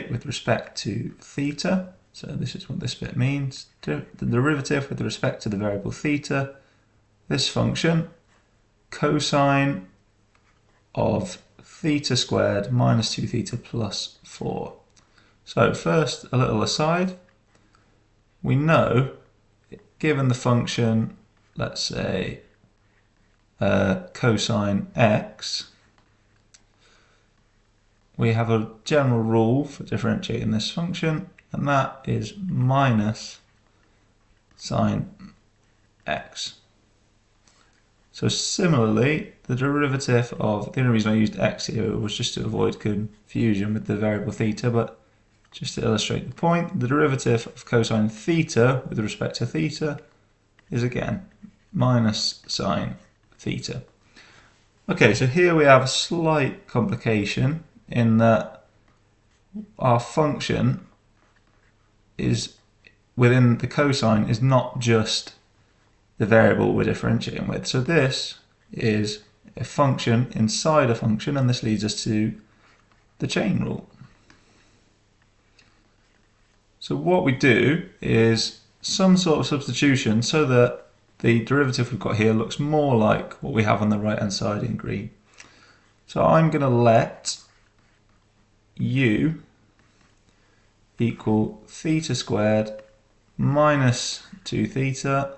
with respect to theta. So this is what this bit means. The derivative with respect to the variable theta, this function, cosine of theta squared minus 2 theta plus 4. So first, a little aside. We know, given the function, let's say cosine x, we have a general rule for differentiating this function, and that is minus sine x. So similarly, the derivative of, the only reason I used x here was just to avoid confusion with the variable theta, but just to illustrate the point, the derivative of cosine theta with respect to theta is again minus sine theta. Okay, so here we have a slight complication in that our function is within the cosine is not just the variable we're differentiating with. So this is a function inside a function, and this leads us to the chain rule. So what we do is some sort of substitution so that the derivative we've got here looks more like what we have on the right hand side in green. So I'm going to let u equal theta squared minus 2 theta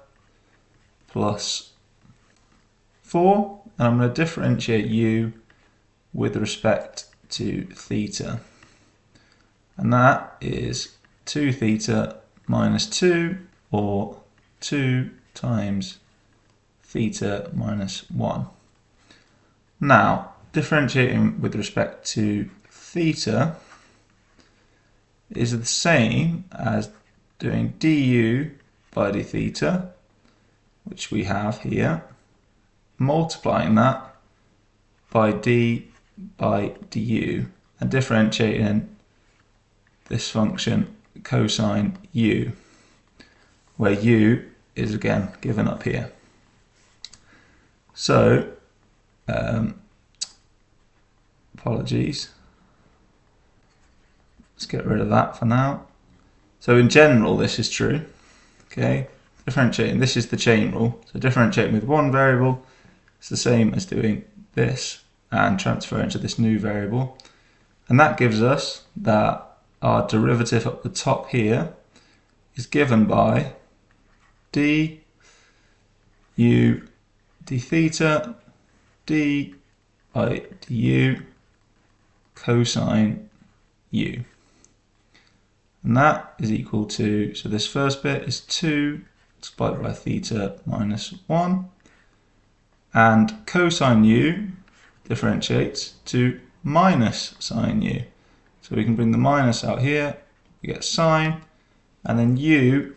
plus 4, and I'm going to differentiate u with respect to theta, and that is 2 theta minus 2, or 2 times theta minus 1. Now, differentiating with respect to theta is the same as doing du by d theta, which we have here, multiplying that by d by du, and differentiating this function cosine u, where u is again given up here. So, apologies. Let's get rid of that for now. So in general, this is true. Okay, differentiating, this is the chain rule. So differentiating with one variable is the same as doing this and transferring to this new variable. And that gives us that our derivative up the top here is given by d u d theta d by du cosine u. And that is equal to, so this first bit is 2 multiplied by theta minus 1, and cosine u differentiates to minus sine u. So we can bring the minus out here, we get sine, and then u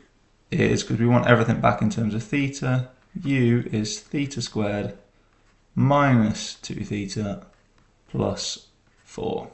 is, because we want everything back in terms of theta, u is theta squared minus 2 theta plus 4.